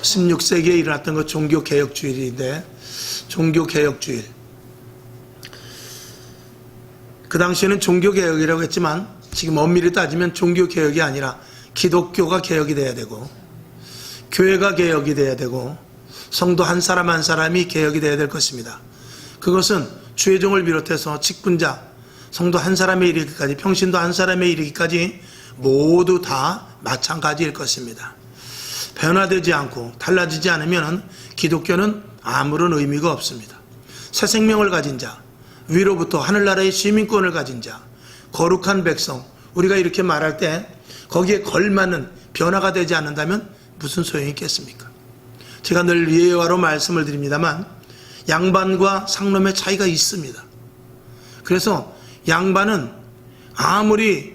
16세기에 일어났던 그 종교개혁주의인데, 종교개혁주의. 그 당시에는 종교개혁이라고 했지만 지금 엄밀히 따지면 종교개혁이 아니라 기독교가 개혁이 돼야 되고, 교회가 개혁이 돼야 되고, 성도 한 사람 한 사람이 개혁이 돼야 될 것입니다. 그것은 주의종을 비롯해서 직분자, 성도 한 사람에 이르기까지, 평신도 한 사람에 이르기까지 모두 다 마찬가지일 것입니다. 변화되지 않고 달라지지 않으면 기독교는 아무런 의미가 없습니다. 새 생명을 가진 자, 위로부터 하늘나라의 시민권을 가진 자, 거룩한 백성, 우리가 이렇게 말할 때 거기에 걸맞는 변화가 되지 않는다면 무슨 소용이 있겠습니까? 제가 늘 예화로 말씀을 드립니다만 양반과 상놈의 차이가 있습니다. 그래서 양반은 아무리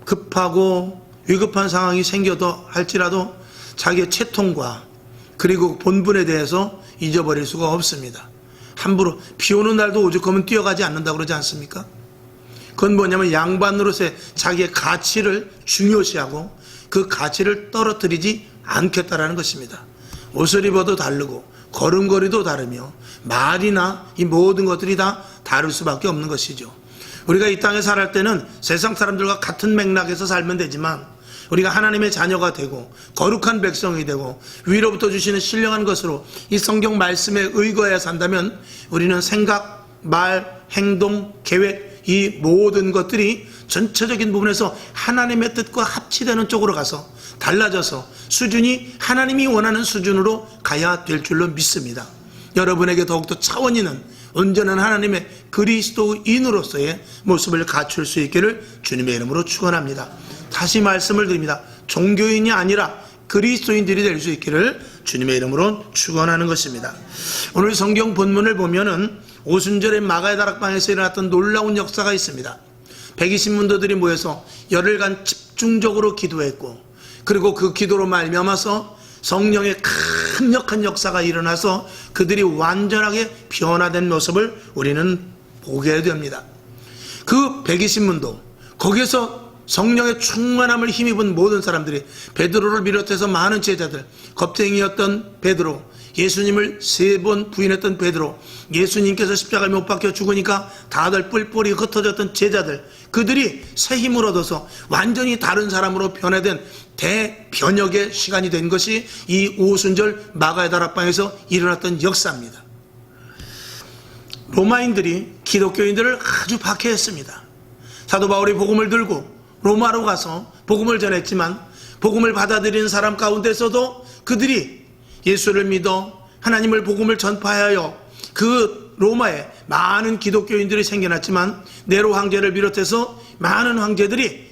급하고 위급한 상황이 생겨도 할지라도 자기의 채통과 그리고 본분에 대해서 잊어버릴 수가 없습니다. 함부로 비 오는 날도 오죽하면 뛰어가지 않는다고 그러지 않습니까? 그건 뭐냐면 양반으로서의 자기의 가치를 중요시하고 그 가치를 떨어뜨리지 않겠다라는 것입니다. 옷을 입어도 다르고 걸음걸이도 다르며 말이나 이 모든 것들이 다 다를 수밖에 없는 것이죠. 우리가 이 땅에 살할 때는 세상 사람들과 같은 맥락에서 살면 되지만 우리가 하나님의 자녀가 되고 거룩한 백성이 되고 위로부터 주시는 신령한 것으로 이 성경 말씀에 의거해 산다면 우리는 생각, 말, 행동, 계획 이 모든 것들이 전체적인 부분에서 하나님의 뜻과 합치되는 쪽으로 가서 달라져서 수준이 하나님이 원하는 수준으로 가야 될 줄로 믿습니다. 여러분에게 더욱더 차원 있는 온전한 하나님의 그리스도인으로서의 모습을 갖출 수 있기를 주님의 이름으로 축원합니다. 다시 말씀을 드립니다. 종교인이 아니라 그리스도인들이 될 수 있기를 주님의 이름으로 축원하는 것입니다. 오늘 성경 본문을 보면은 오순절의 마가의 다락방에서 일어났던 놀라운 역사가 있습니다. 120문도들이 모여서 열흘간 집중적으로 기도했고, 그리고 그 기도로 말미암아서 성령의 강력한 역사가 일어나서 그들이 완전하게 변화된 모습을 우리는 보게 됩니다. 그 120문도, 거기에서 성령의 충만함을 힘입은 모든 사람들이, 베드로를 비롯해서 많은 제자들, 겁쟁이였던 베드로, 예수님을 3번 부인했던 베드로, 예수님께서 십자가에 못 박혀 죽으니까 다들 뿔뿔이 흩어졌던 제자들, 그들이 새 힘을 얻어서 완전히 다른 사람으로 변화된 대변혁의 시간이 된 것이 이 오순절 마가의 다락방에서 일어났던 역사입니다. 로마인들이 기독교인들을 아주 박해했습니다. 사도 바울이 복음을 들고 로마로 가서 복음을 전했지만 복음을 받아들이는 사람 가운데서도 그들이 예수를 믿어 하나님을 복음을 전파하여 그 로마에 많은 기독교인들이 생겨났지만 네로 황제를 비롯해서 많은 황제들이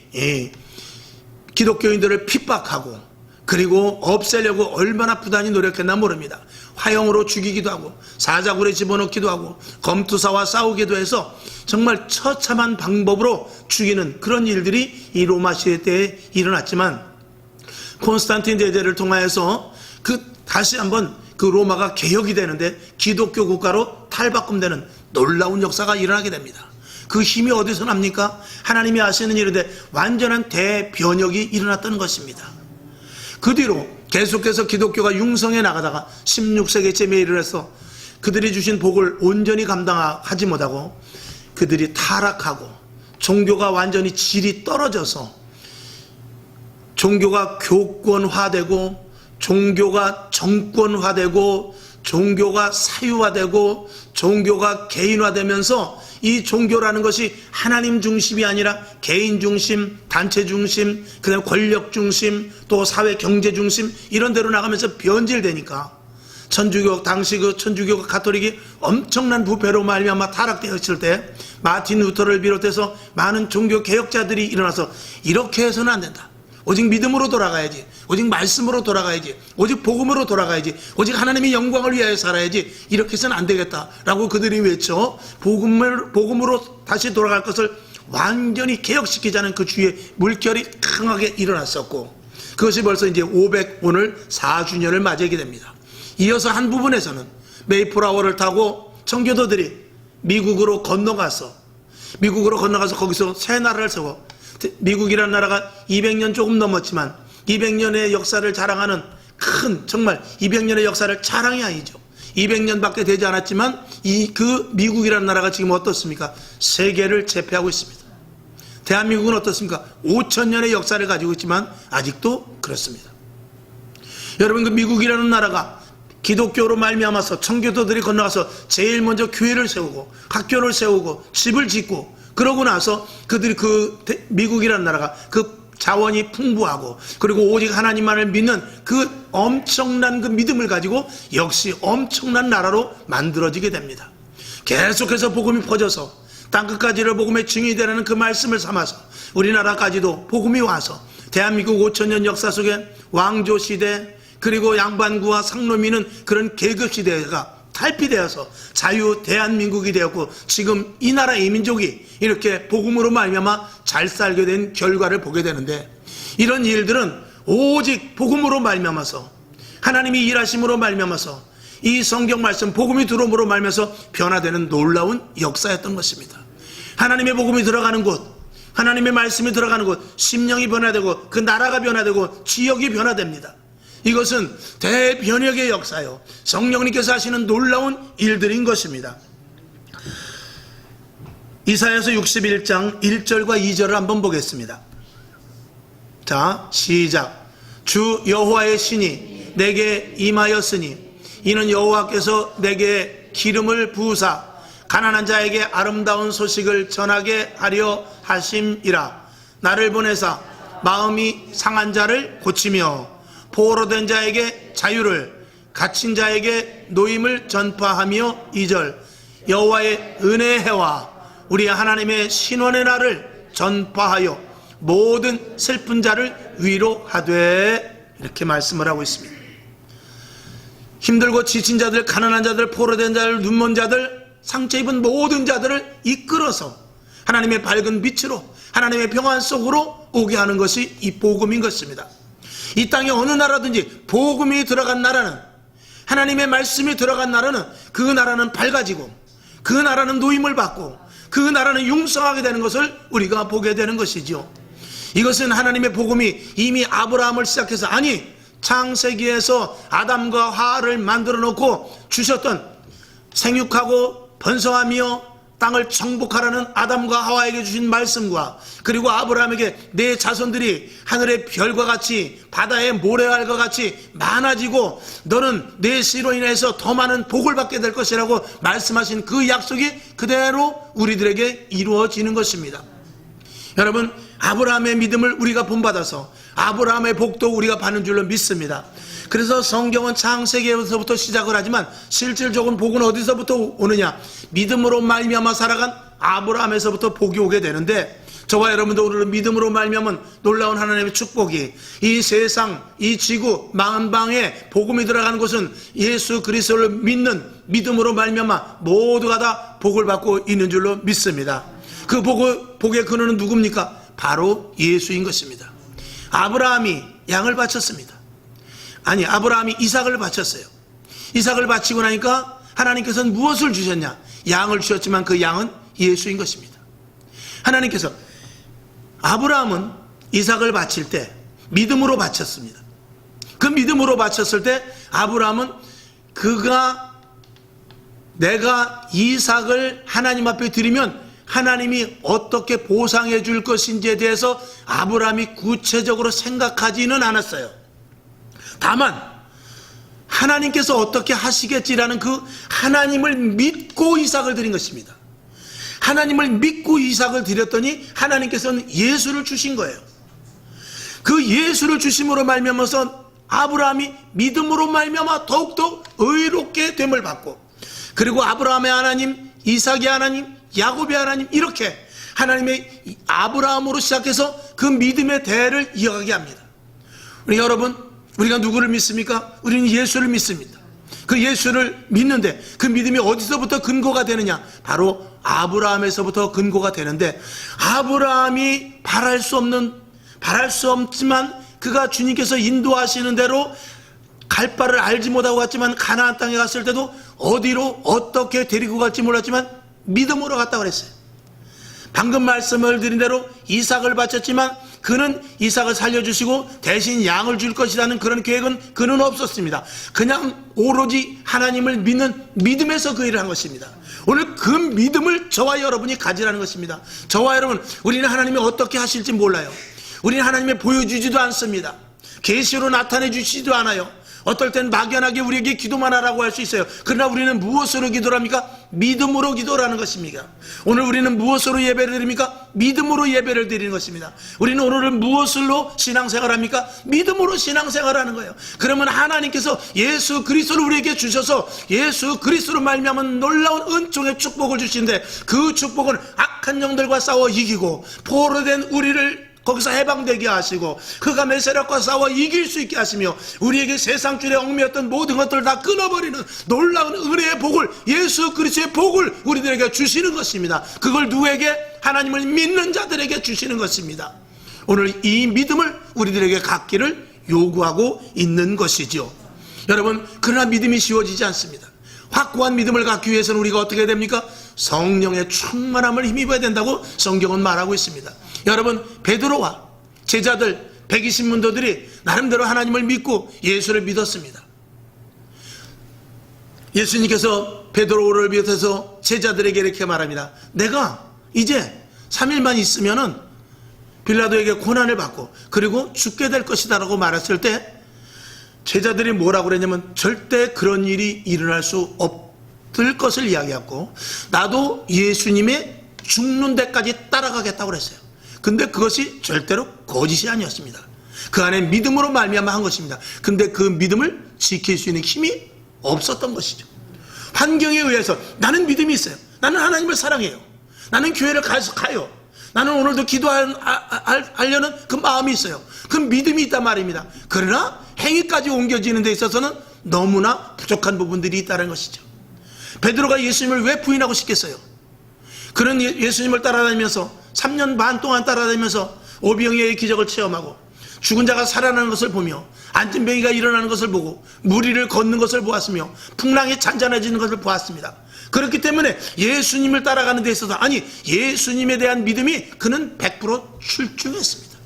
기독교인들을 핍박하고 그리고 없애려고 얼마나 부단히 노력했나 모릅니다. 화형으로 죽이기도 하고 사자굴에 집어넣기도 하고 검투사와 싸우기도 해서 정말 처참한 방법으로 죽이는 그런 일들이 이 로마 시대 때에 일어났지만 콘스탄틴 대제를 통하여서 다시 한번 그 로마가 개혁이 되는데 기독교 국가로 탈바꿈되는 놀라운 역사가 일어나게 됩니다. 그 힘이 어디서 납니까? 하나님이 하시는 일인데 완전한 대변혁이 일어났다는 것입니다. 그 뒤로 계속해서 기독교가 융성해 나가다가 16세기쯤에 이르러서 그들이 주신 복을 온전히 감당하지 못하고 그들이 타락하고 종교가 완전히 질이 떨어져서 종교가 교권화되고 종교가 정권화되고 종교가 사유화되고 종교가 개인화되면서 이 종교라는 것이 하나님 중심이 아니라 개인 중심, 단체 중심, 그다음에 권력 중심, 또 사회 경제 중심 이런 데로 나가면서 변질되니까 천주교, 당시 그 천주교 가톨릭이 엄청난 부패로 말미암아 타락되었을 때 마틴 루터를 비롯해서 많은 종교 개혁자들이 일어나서 이렇게 해서는 안 된다. 오직 믿음으로 돌아가야지. 오직 말씀으로 돌아가야지. 오직 복음으로 돌아가야지. 오직 하나님의 영광을 위하여 살아야지. 이렇게 해서는 안 되겠다라고 그들이 외쳐 복음으로 다시 돌아갈 것을 완전히 개혁시키자는 그 주의 물결이 강하게 일어났었고 그것이 벌써 이제 오늘 4주년을 맞이하게 됩니다. 이어서 한 부분에서는 메이플라워를 타고 청교도들이 미국으로 건너가서 거기서 새 나라를 세워 미국이라는 나라가 200년 조금 넘었지만 200년의 역사를 자랑하는 큰 정말 200년의 역사를 자랑이 아니죠. 200년밖에 되지 않았지만 그 미국이라는 나라가 지금 어떻습니까? 세계를 제패하고 있습니다. 대한민국은 어떻습니까? 5000년의 역사를 가지고 있지만 아직도 그렇습니다. 여러분, 그 미국이라는 나라가 기독교로 말미암아서 청교도들이 건너가서 제일 먼저 교회를 세우고 학교를 세우고 집을 짓고, 그러고 나서 그들이 미국이라는 나라가 그 자원이 풍부하고 그리고 오직 하나님만을 믿는 그 엄청난 그 믿음을 가지고 역시 엄청난 나라로 만들어지게 됩니다. 계속해서 복음이 퍼져서 땅끝까지를 복음의 증인이 되라는 그 말씀을 삼아서 우리나라까지도 복음이 와서 대한민국 5000년 역사 속에 왕조 시대, 그리고 양반구와 상놈이는 그런 계급 시대가 탈피되어서 자유 대한민국이 되었고, 지금 이 나라 이민족이 이렇게 복음으로 말미암아 잘 살게 된 결과를 보게 되는데, 이런 일들은 오직 복음으로 말미암아서, 하나님이 일하심으로 말미암아서, 이 성경 말씀 복음이 들어옴으로 말미암아서 변화되는 놀라운 역사였던 것입니다. 하나님의 복음이 들어가는 곳, 하나님의 말씀이 들어가는 곳, 심령이 변화되고 그 나라가 변화되고 지역이 변화됩니다. 이것은 대변혁의 역사요, 성령님께서 하시는 놀라운 일들인 것입니다. 이사야서 61장 1절과 2절을 한번 보겠습니다. 자, 시작. 주 여호와의 신이 내게 임하였으니 이는 여호와께서 내게 기름을 부으사 가난한 자에게 아름다운 소식을 전하게 하려 하심이라. 나를 보내사 마음이 상한 자를 고치며 포로된 자에게 자유를, 갇힌 자에게 노임을 전파하며. 2절. 여호와의 은혜의 해와 우리 하나님의 신원의 날을 전파하여 모든 슬픈 자를 위로하되. 이렇게 말씀을 하고 있습니다. 힘들고 지친 자들, 가난한 자들, 포로된 자들, 눈먼 자들, 상처 입은 모든 자들을 이끌어서 하나님의 밝은 빛으로, 하나님의 평안 속으로 오게 하는 것이 이 복음인 것입니다. 이 땅에 어느 나라든지 복음이 들어간 나라는, 하나님의 말씀이 들어간 나라는, 그 나라는 밝아지고 그 나라는 노임을 받고 그 나라는 융성하게 되는 것을 우리가 보게 되는 것이죠. 이것은 하나님의 복음이 이미 아브라함을 시작해서, 아니 창세기에서 아담과 하와를 만들어 놓고 주셨던 생육하고 번성하며 땅을 정복하라는 아담과 하와에게 주신 말씀과, 그리고 아브라함에게 내 자손들이 하늘의 별과 같이 바다의 모래알과 같이 많아지고 너는 내 씨로 인해서 더 많은 복을 받게 될 것이라고 말씀하신 그 약속이 그대로 우리들에게 이루어지는 것입니다. 여러분, 아브라함의 믿음을 우리가 본받아서 아브라함의 복도 우리가 받는 줄로 믿습니다. 그래서 성경은 창세기에서부터 시작을 하지만 실질적인 복은 어디서부터 오느냐? 믿음으로 말미암아 살아간 아브라함에서부터 복이 오게 되는데, 저와 여러분도 오늘 믿음으로 말미암은 놀라운 하나님의 축복이 이 세상, 이 지구 만방에 복음이 들어가는 곳은 예수 그리스도를 믿는 믿음으로 말미암아 모두가 다 복을 받고 있는 줄로 믿습니다. 그 복의 근원은 누굽니까? 바로 예수인 것입니다. 아브라함이 양을 바쳤습니다. 아니, 아브라함이 이삭을 바쳤어요. 이삭을 바치고 나니까 하나님께서는 무엇을 주셨냐? 양을 주셨지만 그 양은 예수인 것입니다. 하나님께서, 아브라함은 이삭을 바칠 때 믿음으로 바쳤습니다. 그 믿음으로 바쳤을 때 아브라함은 내가 이삭을 하나님 앞에 드리면 하나님이 어떻게 보상해 줄 것인지에 대해서 아브라함이 구체적으로 생각하지는 않았어요. 다만 하나님께서 어떻게 하시겠지라는 그 하나님을 믿고 이삭을 드린 것입니다. 하나님을 믿고 이삭을 드렸더니 하나님께서는 예수를 주신 거예요. 그 예수를 주심으로 말미암아서 아브라함이 믿음으로 말미암아 더욱더 의롭게 됨을 받고, 그리고 아브라함의 하나님, 이삭의 하나님, 야곱의 하나님, 이렇게 하나님의 아브라함으로 시작해서 그 믿음의 대를 이어가게 합니다. 우리 여러분, 우리가 누구를 믿습니까? 우리는 예수를 믿습니다. 그 예수를 믿는데 그 믿음이 어디서부터 근거가 되느냐? 바로 아브라함에서부터 근거가 되는데, 아브라함이 바랄 수 없지만 그가 주님께서 인도하시는 대로 갈 바를 알지 못하고 갔지만, 가나안 땅에 갔을 때도 어디로 어떻게 데리고 갈지 몰랐지만 믿음으로 갔다고 그랬어요. 방금 말씀을 드린 대로 이삭을 바쳤지만 그는 이삭을 살려주시고 대신 양을 줄 것이라는 그런 계획은 그는 없었습니다. 그냥 오로지 하나님을 믿는 믿음에서 그 일을 한 것입니다. 오늘 그 믿음을 저와 여러분이 가지라는 것입니다. 저와 여러분, 우리는 하나님이 어떻게 하실지 몰라요. 우리는 하나님이 보여주지도 않습니다. 계시로 나타내 주시지도 않아요. 어떨 땐 막연하게 우리에게 기도만 하라고 할 수 있어요. 그러나 우리는 무엇으로 기도를 합니까? 믿음으로 기도라는 것입니다. 오늘 우리는 무엇으로 예배를 드립니까? 믿음으로 예배를 드리는 것입니다. 우리는 오늘은 무엇으로 신앙생활 합니까? 믿음으로 신앙생활하는 거예요. 그러면 하나님께서 예수 그리스도를 우리에게 주셔서 예수 그리스도로 말미암아 놀라운 은총의 축복을 주시는데, 그 축복은 악한 영들과 싸워 이기고 포로된 우리를 거기서 해방되게 하시고 흑암의 세력과 싸워 이길 수 있게 하시며 우리에게 세상줄에 얽매였던 모든 것들을 다 끊어버리는 놀라운 은혜의 복을, 예수 그리스도의 복을 우리들에게 주시는 것입니다. 그걸 누구에게? 하나님을 믿는 자들에게 주시는 것입니다. 오늘 이 믿음을 우리들에게 갖기를 요구하고 있는 것이죠. 여러분, 그러나 믿음이 쉬워지지 않습니다. 확고한 믿음을 갖기 위해서는 우리가 어떻게 해야 됩니까? 성령의 충만함을 힘입어야 된다고 성경은 말하고 있습니다. 여러분, 베드로와 제자들 120문도들이 나름대로 하나님을 믿고 예수를 믿었습니다. 예수님께서 베드로를 비롯해서 제자들에게 이렇게 말합니다. 내가 이제 3일만 있으면은 빌라도에게 고난을 받고 그리고 죽게 될 것이다 라고 말했을 때 제자들이 뭐라고 그랬냐면 절대 그런 일이 일어날 수 없을 것을 이야기했고, 나도 예수님의 죽는 데까지 따라가겠다고 그랬어요. 근데 그것이 절대로 거짓이 아니었습니다. 그 안에 믿음으로 말미암아 한 것입니다. 근데 그 믿음을 지킬 수 있는 힘이 없었던 것이죠. 환경에 의해서 나는 믿음이 있어요. 나는 하나님을 사랑해요. 나는 교회를 가요. 나는 오늘도 기도하려는 그 마음이 있어요. 그 믿음이 있단 말입니다. 그러나 행위까지 옮겨지는 데 있어서는 너무나 부족한 부분들이 있다는 것이죠. 베드로가 예수님을 왜 부인하고 싶겠어요? 그런 예수님을 따라다니면서 3년 반 동안 따라다니면서 오병이어의 기적을 체험하고 죽은 자가 살아나는 것을 보며 앉은 병이가 일어나는 것을 보고 무리를 걷는 것을 보았으며 풍랑이 잔잔해지는 것을 보았습니다. 그렇기 때문에 예수님을 따라가는 데 있어서, 아니 예수님에 대한 믿음이 그는 100% 출중했습니다.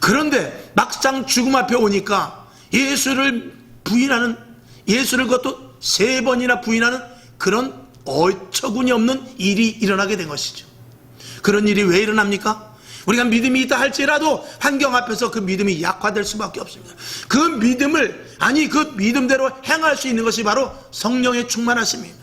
그런데 막상 죽음 앞에 오니까 예수를 부인하는, 예수를 그것도 3번이나 부인하는 그런 어처구니 없는 일이 일어나게 된 것이죠. 그런 일이 왜 일어납니까? 우리가 믿음이 있다 할지라도 환경 앞에서 그 믿음이 약화될 수밖에 없습니다. 그 믿음을, 아니 그 믿음대로 행할 수 있는 것이 바로 성령의 충만하심입니다.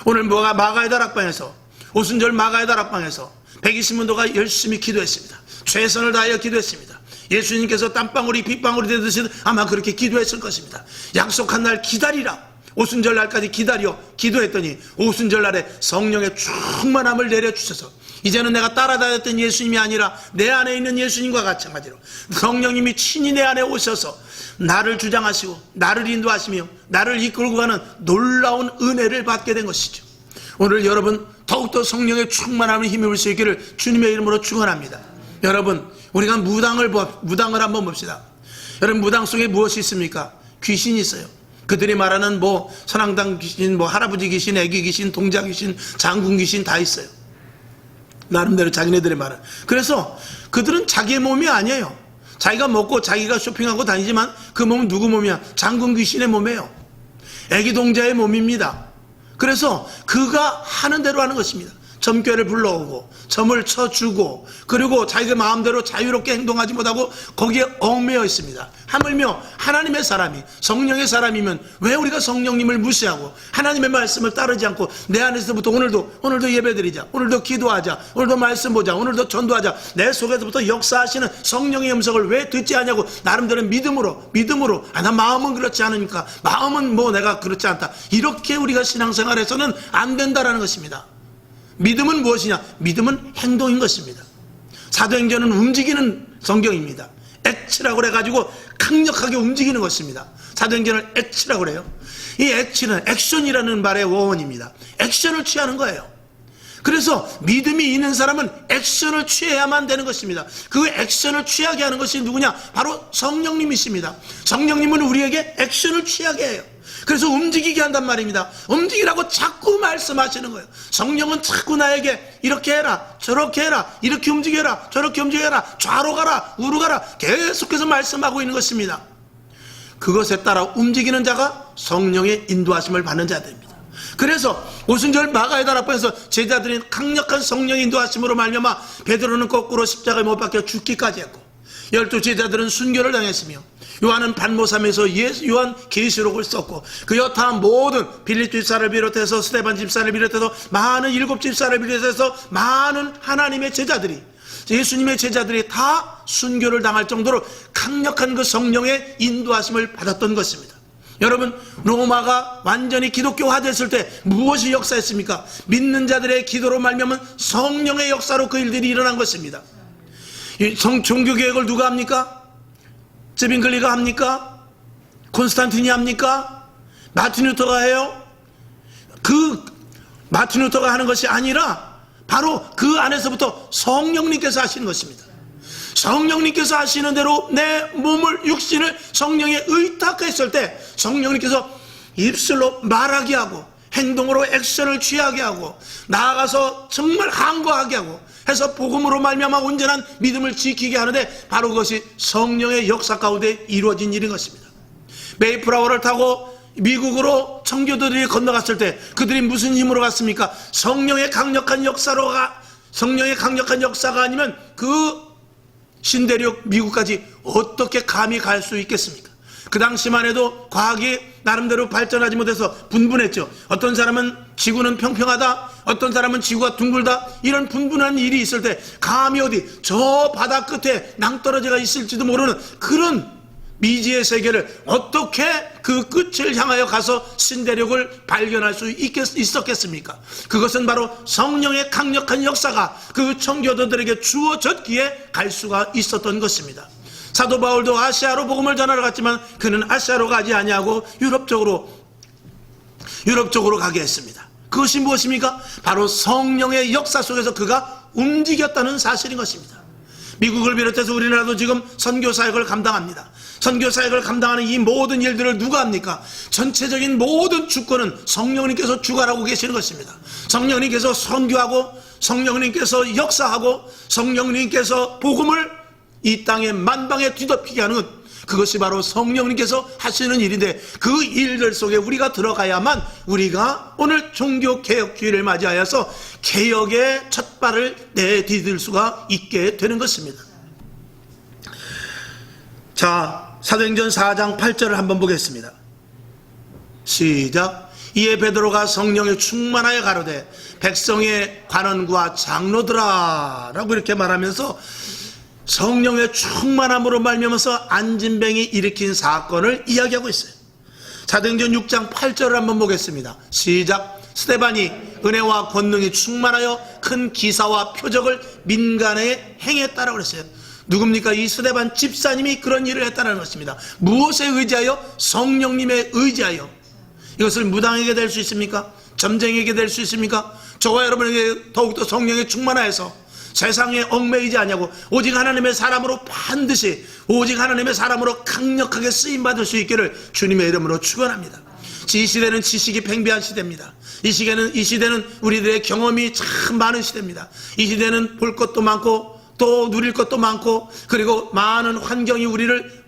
오늘 마가의 다락방에서, 오순절 마가의 다락방에서 120문도가 열심히 기도했습니다. 최선을 다하여 기도했습니다. 예수님께서 땀방울이 빗방울이 되듯이 아마 그렇게 기도했을 것입니다. 약속한 날 기다리라, 오순절 날까지 기다려 기도했더니 오순절 날에 성령의 충만함을 내려주셔서 이제는 내가 따라다녔던 예수님이 아니라 내 안에 있는 예수님과 마찬가지로 성령님이 친히 내 안에 오셔서 나를 주장하시고 나를 인도하시며 나를 이끌고 가는 놀라운 은혜를 받게 된 것이죠. 오늘 여러분 더욱더 성령의 충만함을 힘입을 수 있기를 주님의 이름으로 축원합니다. 여러분, 우리가 무당을 한번 봅시다. 여러분, 무당 속에 무엇이 있습니까? 귀신이 있어요. 그들이 말하는 선앙당 귀신, 할아버지 귀신, 애기 귀신, 동자 귀신, 장군 귀신 다 있어요. 나름대로 자기네들의 말은. 그래서 그들은 자기의 몸이 아니에요. 자기가 먹고 자기가 쇼핑하고 다니지만 그 몸은 누구 몸이야? 장군 귀신의 몸이에요. 애기 동자의 몸입니다. 그래서 그가 하는 대로 하는 것입니다. 점괘를 불러오고 점을 쳐주고 그리고 자기가 마음대로 자유롭게 행동하지 못하고 거기에 얽매여 있습니다. 하물며 하나님의 사람이, 성령의 사람이면 왜 우리가 성령님을 무시하고 하나님의 말씀을 따르지 않고 내 안에서부터 오늘도 예배드리자, 오늘도 기도하자, 오늘도 말씀 보자, 오늘도 전도하자, 내 속에서부터 역사하시는 성령의 음성을 왜 듣지 않냐고 나름대로 믿음으로 난 마음은 그렇지 않으니까, 마음은 내가 그렇지 않다, 이렇게 우리가 신앙생활에서는 안 된다라는 것입니다. 믿음은 무엇이냐? 믿음은 행동인 것입니다. 사도행전은 움직이는 성경입니다. 액치라고 해가지고 강력하게 움직이는 것입니다. 사도행전을 액치라고 그래요. 이 액치는 액션이라는 말의 원어원입니다. 액션을 취하는 거예요. 그래서 믿음이 있는 사람은 액션을 취해야만 되는 것입니다. 그 액션을 취하게 하는 것이 누구냐? 바로 성령님이십니다. 성령님은 우리에게 액션을 취하게 해요. 그래서 움직이게 한단 말입니다. 움직이라고 자꾸 말씀하시는 거예요. 성령은 자꾸 나에게 이렇게 해라, 저렇게 해라, 이렇게 움직여라, 저렇게 움직여라, 좌로 가라, 우로 가라, 계속해서 말씀하고 있는 것입니다. 그것에 따라 움직이는 자가 성령의 인도하심을 받는 자들입니다. 그래서 오순절 마가의 앞에서 제자들이 강력한 성령의 인도하심으로 말미암아 베드로는 거꾸로 십자가에 못 박혀 죽기까지 했고, 12 제자들은 순교를 당했으며, 요한은 반모삼에서 요한 계시록을 썼고, 그 여타 모든 빌립 집사를 비롯해서 스데반 집사를 비롯해서 많은 7 집사를 비롯해서 많은 하나님의 제자들이, 예수님의 제자들이 다 순교를 당할 정도로 강력한 그 성령의 인도하심을 받았던 것입니다. 여러분, 로마가 완전히 기독교화됐을 때 무엇이 역사했습니까? 믿는 자들의 기도로 말미암은 성령의 역사로 그 일들이 일어난 것입니다. 이 종교개혁을 누가 합니까? 제빙글리가 합니까? 콘스탄틴이 합니까? 마틴 루터가 해요? 그 마틴 루터가 하는 것이 아니라 바로 그 안에서부터 성령님께서 하시는 것입니다. 성령님께서 하시는 대로 내 몸을, 육신을 성령에 의탁했을 때 성령님께서 입술로 말하게 하고 행동으로 액션을 취하게 하고 나아가서 정말 항거하게 하고 해서 복음으로 말미암아 온전한 믿음을 지키게 하는데, 바로 그것이 성령의 역사 가운데 이루어진 일인 것입니다. 메이플라워를 타고 미국으로 청교도들이 건너갔을 때 그들이 무슨 힘으로 갔습니까? 성령의 강력한 역사가 아니면 그 신대륙 미국까지 어떻게 감히 갈 수 있겠습니까? 그 당시만 해도 과학이 나름대로 발전하지 못해서 분분했죠. 어떤 사람은 지구는 평평하다, 어떤 사람은 지구가 둥글다, 이런 분분한 일이 있을 때 감히 어디 저 바다 끝에 낭떠러지가 있을지도 모르는 그런 미지의 세계를 어떻게 그 끝을 향하여 가서 신대륙을 발견할 수 있었겠습니까? 그것은 바로 성령의 강력한 역사가 그 청교도들에게 주어졌기에 갈 수가 있었던 것입니다. 사도 바울도 아시아로 복음을 전하러 갔지만 그는 아시아로 가지 아니하고 유럽 쪽으로 가게 했습니다. 그것이 무엇입니까? 바로 성령의 역사 속에서 그가 움직였다는 사실인 것입니다. 미국을 비롯해서 우리나라도 지금 선교사역을 감당합니다. 선교사역을 감당하는 이 모든 일들을 누가 합니까? 전체적인 모든 주권은 성령님께서 주관하고 계시는 것입니다. 성령님께서 선교하고, 성령님께서 역사하고, 성령님께서 복음을 이 땅에 만방에 뒤덮이게 하는 것, 그것이 바로 성령님께서 하시는 일인데, 그 일들 속에 우리가 들어가야만 우리가 오늘 종교개혁주의를 맞이하여서 개혁의 첫 발을 내디딜 수가 있게 되는 것입니다. 자, 사도행전 4장 8절을 한번 보겠습니다. 시작. 이에 베드로가 성령에 충만하여 가로되 백성의 관원과 장로들아 라고 이렇게 말하면서 성령의 충만함으로 말미암아서 안진뱅이 일으킨 사건을 이야기하고 있어요. 사도행전 6장 8절을 한번 보겠습니다. 시작. 스데반이 은혜와 권능이 충만하여 큰 기사와 표적을 민간에 행했다라고 그랬어요. 누굽니까? 이 스데반 집사님이 그런 일을 했다는 것입니다. 무엇에 의지하여? 성령님에 의지하여. 이것을 무당에게 될 수 있습니까? 점쟁이에게 될 수 있습니까? 저와 여러분에게 더욱더 성령에 충만하여서 세상에 얽매이지 아니하고 오직 하나님의 사람으로 반드시, 오직 하나님의 사람으로 강력하게 쓰임받을 수 있기를 주님의 이름으로 축원합니다. 이 시대는 지식이 팽배한 시대입니다. 이 시대는 우리들의 경험이 참 많은 시대입니다. 이 시대는 볼 것도 많고 또 누릴 것도 많고, 그리고 많은 환경이 우리를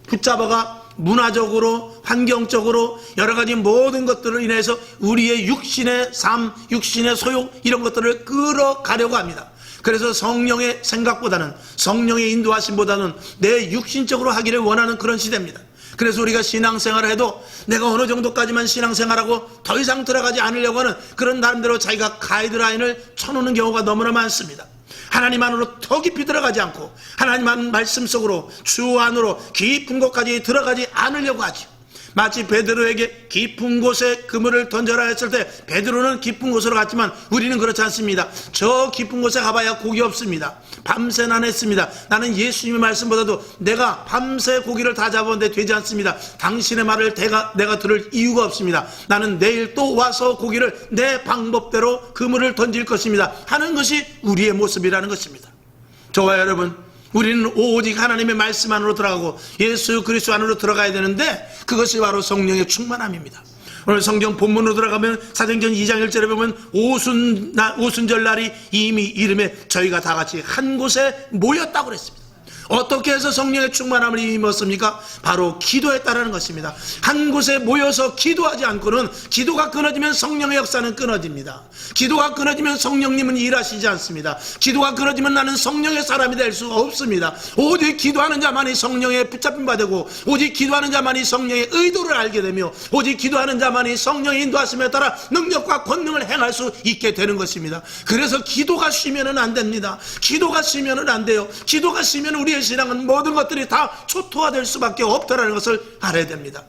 붙잡아가 문화적으로, 환경적으로 여러 가지 모든 것들을 인해서 우리의 육신의 삶, 육신의 소욕, 이런 것들을 끌어가려고 합니다. 그래서 성령의 생각보다는, 성령의 인도하심보다는 내 육신적으로 하기를 원하는 그런 시대입니다. 그래서 우리가 신앙생활을 해도 내가 어느 정도까지만 신앙생활하고 더 이상 들어가지 않으려고 하는 그런 나름대로 자기가 가이드라인을 쳐놓는 경우가 너무나 많습니다. 하나님 안으로 더 깊이 들어가지 않고 하나님 말씀 속으로, 주 안으로 깊은 곳까지 들어가지 않으려고 하죠. 마치 베드로에게 깊은 곳에 그물을 던져라 했을 때 베드로는 깊은 곳으로 갔지만 우리는 그렇지 않습니다. 저 깊은 곳에 가봐야 고기 없습니다. 밤새 난했습니다. 나는 예수님의 말씀보다도 내가 밤새 고기를 다 잡았는데 되지 않습니다. 당신의 말을 내가 들을 이유가 없습니다. 나는 내일 또 와서 고기를 내 방법대로 그물을 던질 것입니다 하는 것이 우리의 모습이라는 것입니다. 저와 여러분, 우리는 오직 하나님의 말씀 안으로 들어가고 예수 그리스도 안으로 들어가야 되는데 그것이 바로 성령의 충만함입니다. 오늘 성경 본문으로 들어가면 사도행전 2장 1절에 보면 오순절 날이 이미 이름에 저희가 다 같이 한 곳에 모였다고 그랬습니다. 어떻게 해서 성령의 충만함을 입었습니까? 바로 기도했다라는 것입니다. 한 곳에 모여서 기도하지 않고는 기도가 끊어지면 성령의 역사는 끊어집니다. 기도가 끊어지면 성령님은 일하시지 않습니다. 기도가 끊어지면 나는 성령의 사람이 될 수가 없습니다. 오직 기도하는 자만이 성령에 붙잡힌 바 되고 오직 기도하는 자만이 성령의 의도를 알게 되며 오직 기도하는 자만이 성령의 인도하심에 따라 능력과 권능을 행할 수 있게 되는 것입니다. 그래서 기도가 쉬면은 안 됩니다. 기도가 쉬면은 안 돼요. 기도가 쉬면 우리의 신앙은 모든 것들이 다 초토화될 수밖에 없다는 것을 알아야 됩니다.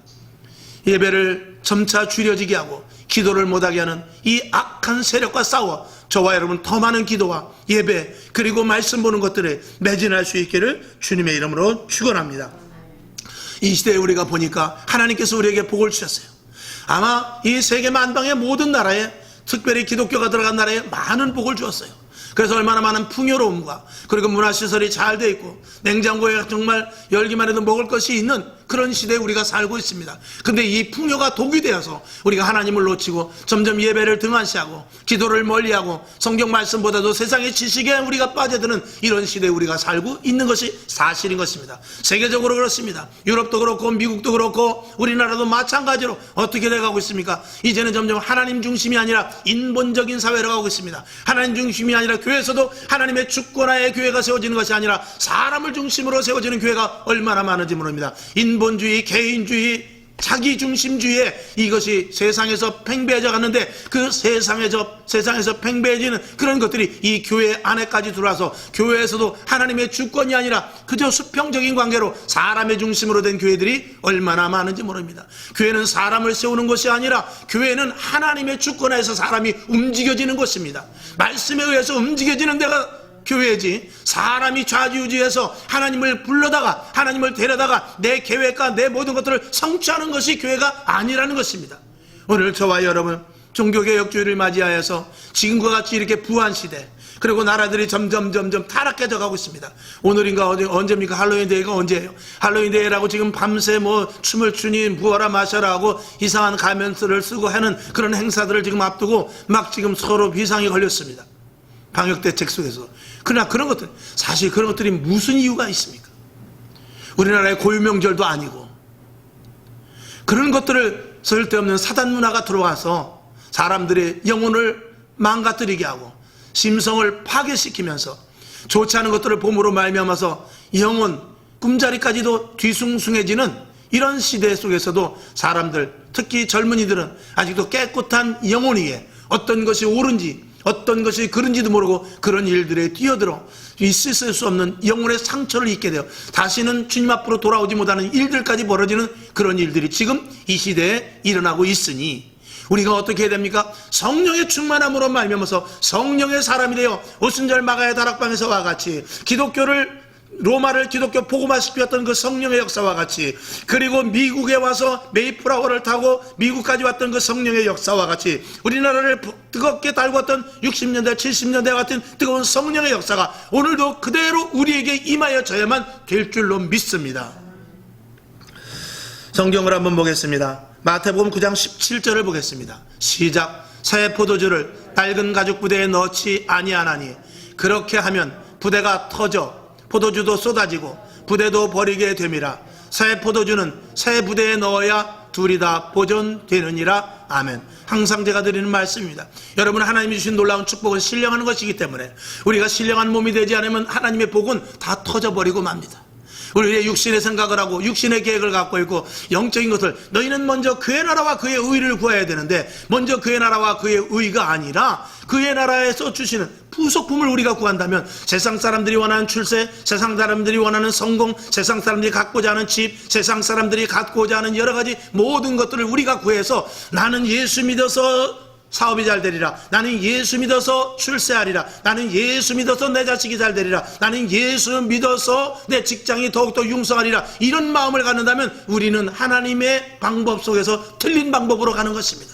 예배를 점차 줄여지게 하고 기도를 못하게 하는 이 악한 세력과 싸워 저와 여러분 더 많은 기도와 예배 그리고 말씀 보는 것들에 매진할 수 있기를 주님의 이름으로 축원합니다. 이 시대에 우리가 보니까 하나님께서 우리에게 복을 주셨어요. 아마 이 세계 만방의 모든 나라에 특별히 기독교가 들어간 나라에 많은 복을 주었어요. 그래서 얼마나 많은 풍요로움과 그리고 문화시설이 잘 돼 있고 냉장고에 정말 열기만 해도 먹을 것이 있는 그런 시대에 우리가 살고 있습니다. 근데 이 풍요가 독이 되어서 우리가 하나님을 놓치고 점점 예배를 등한시하고 기도를 멀리하고 성경 말씀보다도 세상의 지식에 우리가 빠져드는 이런 시대에 우리가 살고 있는 것이 사실인 것입니다. 세계적으로 그렇습니다. 유럽도 그렇고 미국도 그렇고 우리나라도 마찬가지로 어떻게 돼가고 있습니까? 이제는 점점 하나님 중심이 아니라 인본적인 사회로 가고 있습니다. 하나님 중심이 아니라 교회에서도 하나님의 주권하에 교회가 세워지는 것이 아니라 사람을 중심으로 세워지는 교회가 얼마나 많은지 모릅니다. 인본주의, 개인주의, 자기중심주의에 이것이 세상에서 팽배해져 갔는데 그 세상에서 팽배해지는 그런 것들이 이 교회 안에까지 들어와서 교회에서도 하나님의 주권이 아니라 그저 수평적인 관계로 사람의 중심으로 된 교회들이 얼마나 많은지 모릅니다. 교회는 사람을 세우는 것이 아니라 교회는 하나님의 주권하에서 사람이 움직여지는 것입니다. 말씀에 의해서 움직여지는 데가 교회지 사람이 좌지우지해서 하나님을 불러다가 하나님을 데려다가 내 계획과 내 모든 것들을 성취하는 것이 교회가 아니라는 것입니다. 오늘 저와 여러분 종교개혁주의를 맞이하여서 지금과 같이 이렇게 부한시대 그리고 나라들이 점점 타락해져 가고 있습니다. 오늘인가 언제입니까? 할로윈데이가 언제예요? 할로윈데이라고 지금 밤새 춤을 추니 무어라 마셔라 하고 이상한 가면스를 쓰고 하는 그런 행사들을 지금 앞두고 막 지금 서로 비상이 걸렸습니다. 방역대책 속에서. 그러나 그런 것들, 사실 그런 것들이 무슨 이유가 있습니까? 우리나라의 고유명절도 아니고 그런 것들을 쓸데없는 사단 문화가 들어와서 사람들의 영혼을 망가뜨리게 하고 심성을 파괴시키면서 좋지 않은 것들을 봄으로 말미암아서 영혼, 꿈자리까지도 뒤숭숭해지는 이런 시대 속에서도 사람들, 특히 젊은이들은 아직도 깨끗한 영혼 위에 어떤 것이 옳은지 어떤 것이 그런지도 모르고 그런 일들에 뛰어들어 있을 수 없는 영혼의 상처를 입게 되어 다시는 주님 앞으로 돌아오지 못하는 일들까지 벌어지는 그런 일들이 지금 이 시대에 일어나고 있으니 우리가 어떻게 해야 됩니까? 성령의 충만함으로 말미암아서 성령의 사람이 되어 오순절 마가의 다락방에서와 같이 로마를 기독교 복음화시켰던 그 성령의 역사와 같이 그리고 미국에 와서 메이플라워를 타고 미국까지 왔던 그 성령의 역사와 같이 우리나라를 뜨겁게 달궜던 60년대 70년대 같은 뜨거운 성령의 역사가 오늘도 그대로 우리에게 임하여져야만 될 줄로 믿습니다. 성경을 한번 보겠습니다. 마태복음 9장 17절을 보겠습니다. 시작. 새 포도주를 낡은 가죽 부대에 넣지 아니하나니 그렇게 하면 부대가 터져 포도주도 쏟아지고 부대도 버리게 됨이라. 새 포도주는 새 부대에 넣어야 둘이 다 보존되느니라. 아멘. 항상 제가 드리는 말씀입니다. 여러분 하나님이 주신 놀라운 축복은 신령하는 것이기 때문에 우리가 신령한 몸이 되지 않으면 하나님의 복은 다 터져버리고 맙니다. 우리의 육신의 생각을 하고 육신의 계획을 갖고 있고 영적인 것을 너희는 먼저 그의 나라와 그의 의를 구해야 되는데 먼저 그의 나라와 그의 의가 아니라 그의 나라에서 주시는 부속품을 우리가 구한다면 세상 사람들이 원하는 출세, 세상 사람들이 원하는 성공, 세상 사람들이 갖고자 하는 집, 세상 사람들이 갖고자 하는 여러 가지 모든 것들을 우리가 구해서 나는 예수 믿어서 사업이 잘 되리라. 나는 예수 믿어서 출세하리라. 나는 예수 믿어서 내 자식이 잘 되리라. 나는 예수 믿어서 내 직장이 더욱더 융성하리라. 이런 마음을 갖는다면 우리는 하나님의 방법 속에서 틀린 방법으로 가는 것입니다.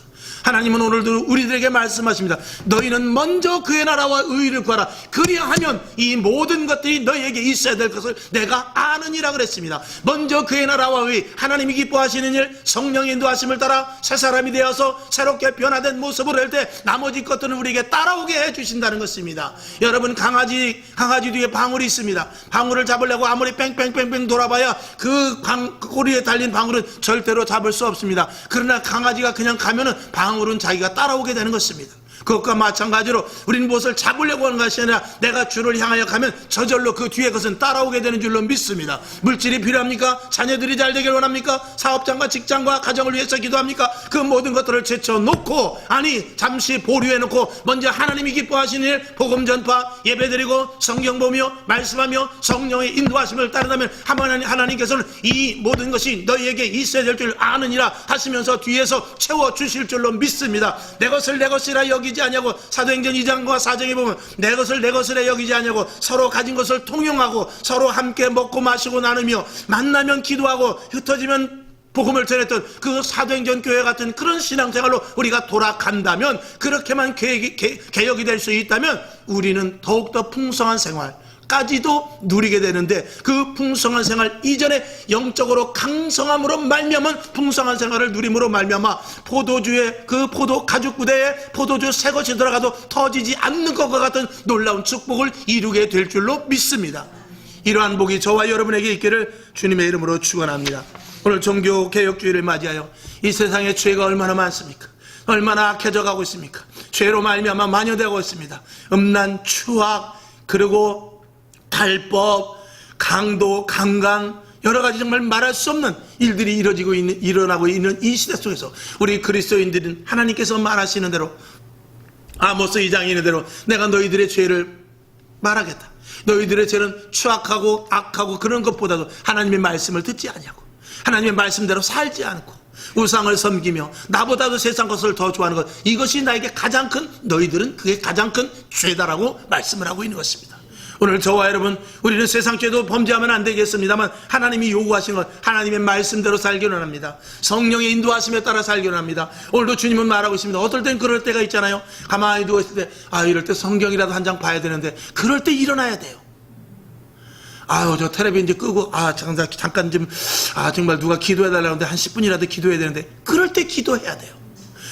하나님은 오늘도 우리들에게 말씀하십니다. 너희는 먼저 그의 나라와 의를 구하라. 그리하면 이 모든 것들이 너희에게 있어야 될 것을 내가 아느니라 그랬습니다. 먼저 그의 나라와 의, 하나님이 기뻐하시는 일, 성령의 인도하심을 따라 새 사람이 되어서 새롭게 변화된 모습으로 할 때 나머지 것들은 우리에게 따라오게 해주신다는 것입니다. 여러분, 강아지 뒤에 방울이 있습니다. 방울을 잡으려고 아무리 뺑뺑뺑뺑 돌아봐야 그 꼬리에 달린 방울은 절대로 잡을 수 없습니다. 그러나 강아지가 그냥 가면은 방울은 자기가 따라오게 되는 것입니다. 그것과 마찬가지로 우리는 무엇을 잡으려고 하는 것이 아니라 내가 주를 향하여 가면 저절로 그 뒤에 것은 따라오게 되는 줄로 믿습니다. 물질이 필요합니까? 자녀들이 잘 되길 원합니까? 사업장과 직장과 가정을 위해서 기도합니까? 그 모든 것들을 제쳐놓고, 아니 잠시 보류해놓고 먼저 하나님이 기뻐하시는 일, 복음 전파, 예배드리고 성경 보며 말씀하며 성령의 인도하심을 따르다면 하나님께서는 이 모든 것이 너희에게 있어야 될 줄 아느니라 하시면서 뒤에서 채워주실 줄로 믿습니다. 내 것을 내 것이라 여기지 아니하고, 사도행전 2장과 4장에 보면 내 것을 내 것이라 여기지 아니하고 서로 가진 것을 통용하고 서로 함께 먹고 마시고 나누며 만나면 기도하고 흩어지면 복음을 전했던 그 사도행전 교회 같은 그런 신앙생활로 우리가 돌아간다면, 그렇게만 개혁이 될 수 있다면 우리는 더욱더 풍성한 생활 까지도 누리게 되는데, 그 풍성한 생활 이전에 영적으로 강성함으로 말미암은 풍성한 생활을 누림으로 말미암아 포도주의 그 포도 가죽 부대에 포도주 새 것이 들어가도 터지지 않는 것과 같은 놀라운 축복을 이루게 될 줄로 믿습니다. 이러한 복이 저와 여러분에게 있기를 주님의 이름으로 축원합니다. 오늘 종교개혁주의를 맞이하여 이 세상에 죄가 얼마나 많습니까? 얼마나 악해져 가고 있습니까? 죄로 말미암아 만연되고 있습니다. 음란, 추악, 그리고 탈법, 강도, 강간, 여러 가지 정말 말할 수 없는 일들이 일어나고 있는 이 시대 속에서 우리 그리스도인들은 하나님께서 말하시는 대로, 아모스 2장이는 대로 내가 너희들의 죄를 말하겠다. 너희들의 죄는 추악하고 악하고 그런 것보다도 하나님의 말씀을 듣지 아니하고 하나님의 말씀대로 살지 않고 우상을 섬기며 나보다도 세상 것을 더 좋아하는 것, 이것이 나에게 가장 큰, 너희들은 그게 가장 큰 죄다라고 말씀을 하고 있는 것입니다. 오늘 저와 여러분, 우리는 세상 죄도 범죄하면 안 되겠습니다만 하나님이 요구하시는 것, 하나님의 말씀대로 살기를 원합니다. 성령의 인도하심에 따라 살기를 원합니다. 오늘도 주님은 말하고 있습니다. 어떨 땐 그럴 때가 있잖아요. 가만히 누워있을 때 이럴 때 성경이라도 한 장 봐야 되는데, 그럴 때 일어나야 돼요. 저 텔레비 이제 끄고 잠깐 좀 정말 누가 기도해달라는데 한 10분이라도 기도해야 되는데, 그럴 때 기도해야 돼요.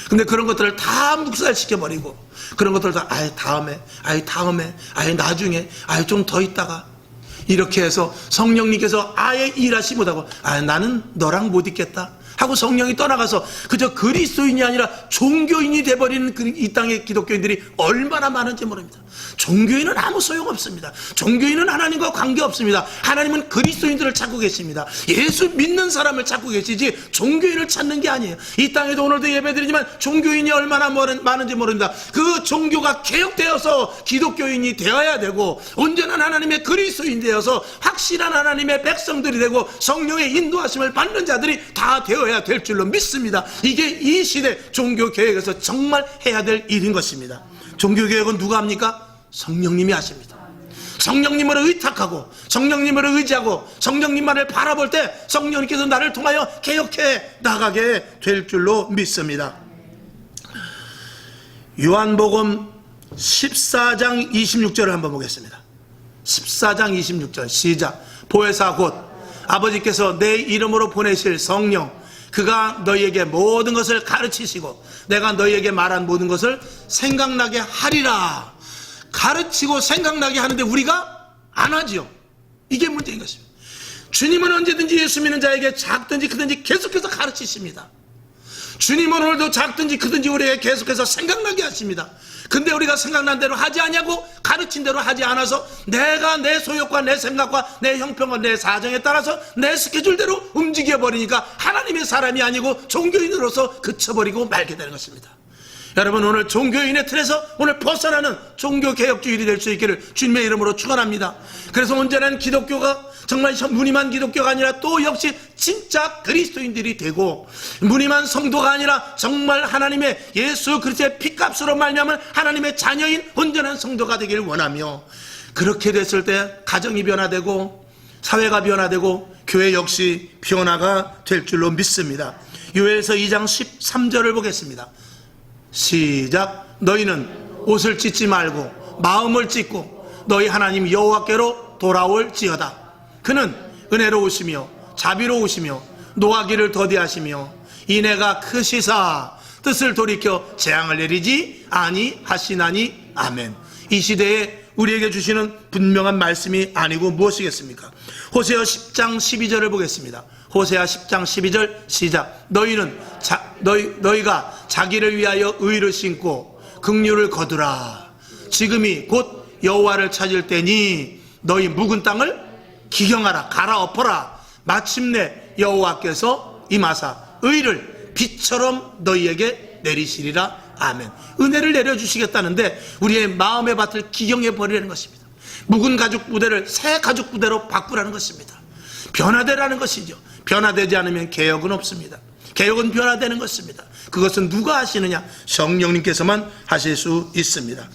근데 그런 것들을 다 묵살시켜버리고, 그런 것들을 다 다음에, 나중에, 좀 더 있다가, 이렇게 해서 성령님께서 아예 일하시 못하고 나는 너랑 못 있겠다 하고 성령이 떠나가서 그저 그리스도인이 아니라 종교인이 돼버리는 이 땅의 기독교인들이 얼마나 많은지 모릅니다. 종교인은 아무 소용없습니다. 종교인은 하나님과 관계없습니다. 하나님은 그리스도인들을 찾고 계십니다. 예수 믿는 사람을 찾고 계시지 종교인을 찾는 게 아니에요. 이 땅에도 오늘도 예배드리지만 종교인이 얼마나 많은지 모릅니다. 그 종교가 개혁되어서 기독교인이 되어야 되고, 온전한 하나님의 그리스도인 되어서 확실한 하나님의 백성들이 되고 성령의 인도하심을 받는 자들이 다 되어야 될 줄로 믿습니다. 이게 이 시대 종교개혁에서 정말 해야 될 일인 것입니다. 종교개혁은 누가 합니까? 성령님이 하십니다. 성령님을 의탁하고 성령님을 의지하고 성령님만을 바라볼 때 성령님께서 나를 통하여 개혁해 나가게 될 줄로 믿습니다. 요한복음 14장 26절을 한번 보겠습니다. 14장 26절 시작. 보혜사 곧 아버지께서 내 이름으로 보내실 성령, 그가 너희에게 모든 것을 가르치시고 내가 너희에게 말한 모든 것을 생각나게 하리라. 가르치고 생각나게 하는데 우리가 안 하지요. 이게 문제인 것입니다. 주님은 언제든지 예수 믿는 자에게 작든지 크든지 계속해서 가르치십니다. 주님은 오늘도 작든지 크든지 우리에게 계속해서 생각나게 하십니다. 근데 우리가 생각난 대로 하지 않냐고, 가르친 대로 하지 않아서 내가 내 소욕과 내 생각과 내 형편과 내 사정에 따라서 내 스케줄대로 움직여버리니까 하나님의 사람이 아니고 종교인으로서 그쳐버리고 말게 되는 것입니다. 여러분, 오늘 종교인의 틀에서 오늘 벗어나는 종교개혁주의이 될 수 있기를 주님의 이름으로 축원합니다. 그래서 온전한 기독교가 정말 무늬만 기독교가 아니라 또 역시 진짜 그리스도인들이 되고, 무늬만 성도가 아니라 정말 하나님의 예수 그리스도의 피값으로 말미암은 하나님의 자녀인 온전한 성도가 되길 원하며, 그렇게 됐을 때 가정이 변화되고 사회가 변화되고 교회 역시 변화가 될 줄로 믿습니다. 요엘서 2장 13절을 보겠습니다. 시작. 너희는 옷을 찢지 말고 마음을 찢고 너희 하나님 여호와께로 돌아올지어다. 그는 은혜로우시며 자비로우시며 노하기를 더디하시며 인애가 크시사 뜻을 돌이켜 재앙을 내리지 아니하시나니. 아멘. 이 시대에 우리에게 주시는 분명한 말씀이 아니고 무엇이겠습니까? 호세아 10장 12절을 보겠습니다. 호세아 10장 12절 시작. 너희가 자기를 위하여 의를 심고 긍휼을 거두라. 지금이 곧 여호와를 찾을 때니 너희 묵은 땅을 기경하라. 갈아엎어라. 마침내 여호와께서 임하사 의를 빛처럼 너희에게 내리시리라. 아멘. 은혜를 내려주시겠다는데 우리의 마음의 밭을 기경해 버리라는 것입니다. 묵은 가죽 부대를 새 가죽 부대로 바꾸라는 것입니다. 변화되라는 것이죠. 변화되지 않으면 개혁은 없습니다. 개혁은 변화되는 것입니다. 그것은 누가 하시느냐? 성령님께서만 하실 수 있습니다.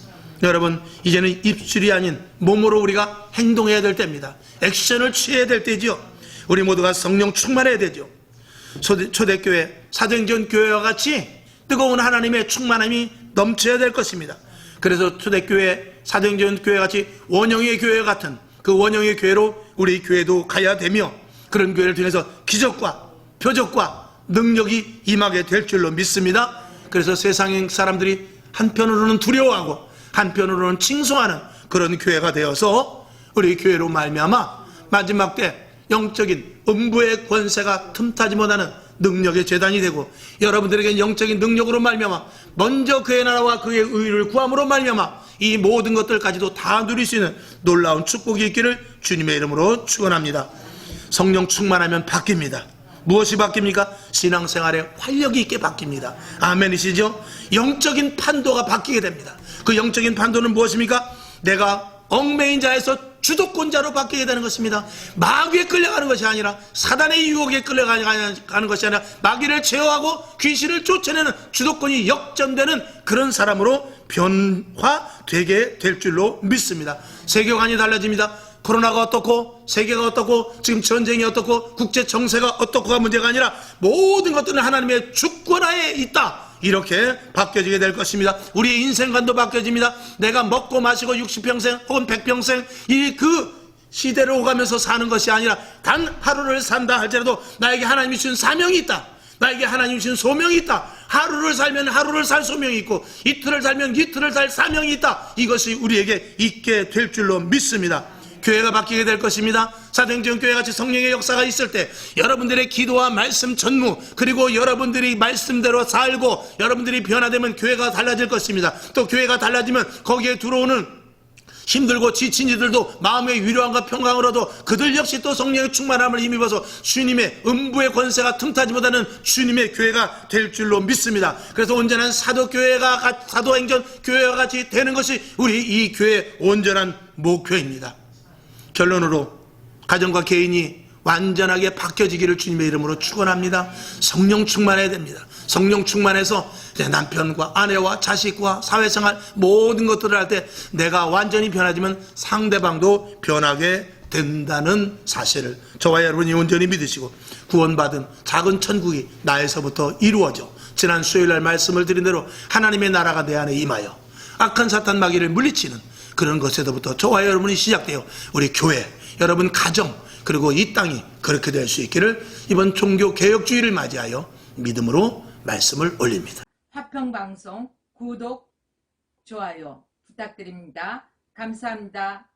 여러분, 이제는 입술이 아닌 몸으로 우리가 행동해야 될 때입니다. 액션을 취해야 될 때죠. 우리 모두가 성령 충만해야 되죠. 초대교회, 사도행전 교회와 같이 뜨거운 하나님의 충만함이 넘쳐야 될 것입니다. 그래서 초대교회, 사도행전 교회 같이 원형의 교회 같은 그 원형의 교회로 우리 교회도 가야 되며, 그런 교회를 통해서 기적과 표적과 능력이 임하게 될 줄로 믿습니다. 그래서 세상 사람들이 한편으로는 두려워하고 한편으로는 칭송하는 그런 교회가 되어서 우리 교회로 말미암아 마지막 때 영적인 음부의 권세가 틈타지 못하는 능력의 재단이 되고, 여러분들에게 영적인 능력으로 말미암아 먼저 그의 나라와 그의 의를 구함으로 말미암아 이 모든 것들까지도 다 누릴 수 있는 놀라운 축복이 있기를 주님의 이름으로 축원합니다. 성령 충만하면 바뀝니다. 무엇이 바뀝니까? 신앙생활에 활력이 있게 바뀝니다. 아멘이시죠? 영적인 판도가 바뀌게 됩니다. 그 영적인 판도는 무엇입니까? 내가 얽매인 자에서 주도권자로 바뀌게 되는 것입니다. 마귀에 끌려가는 것이 아니라, 사단의 유혹에 끌려가는 것이 아니라 마귀를 제어하고 귀신을 쫓아내는 주도권이 역전되는 그런 사람으로 변화되게 될 줄로 믿습니다. 세계관이 달라집니다. 코로나가 어떻고 세계가 어떻고 지금 전쟁이 어떻고 국제 정세가 어떻고가 문제가 아니라 모든 것들은 하나님의 주권하에 있다, 이렇게 바뀌어지게 될 것입니다. 우리의 인생관도 바뀌어집니다. 내가 먹고 마시고 60평생 혹은 100평생 이 그 시대로 오가면서 사는 것이 아니라 단 하루를 산다 할지라도 나에게 하나님이 주신 사명이 있다, 나에게 하나님이 주신 소명이 있다. 하루를 살면 하루를 살 소명이 있고 이틀을 살면 이틀을 살 사명이 있다. 이것이 우리에게 있게 될 줄로 믿습니다. 교회가 바뀌게 될 것입니다. 사도행전 교회같이 성령의 역사가 있을 때 여러분들의 기도와 말씀 전무, 그리고 여러분들이 말씀대로 살고 여러분들이 변화되면 교회가 달라질 것입니다. 또 교회가 달라지면 거기에 들어오는 힘들고 지친 이들도 마음의 위로함과 평강을 얻어 그들 역시 또 성령의 충만함을 힘입어서 주님의 음부의 권세가 틈타지 못하는 주님의 교회가 될 줄로 믿습니다. 그래서 온전한 사도교회가, 사도행전 교회와 같이 되는 것이 우리 이 교회의 온전한 목표입니다. 결론으로 가정과 개인이 완전하게 바뀌어지기를 주님의 이름으로 축원합니다. 성령 충만해야 됩니다. 성령 충만해서 남편과 아내와 자식과 사회생활 모든 것들을 할 때 내가 완전히 변하지만 상대방도 변하게 된다는 사실을 저와 여러분이 온전히 믿으시고 구원받은 작은 천국이 나에서부터 이루어져 지난 수요일날 말씀을 드린 대로 하나님의 나라가 내 안에 임하여 악한 사탄 마귀를 물리치는 그런 것에서부터 저와 여러분이 시작되어 우리 교회, 여러분 가정, 그리고 이 땅이 그렇게 될 수 있기를 이번 종교개혁주의를 맞이하여 믿음으로 말씀을 올립니다. 화평방송 구독, 좋아요 부탁드립니다. 감사합니다.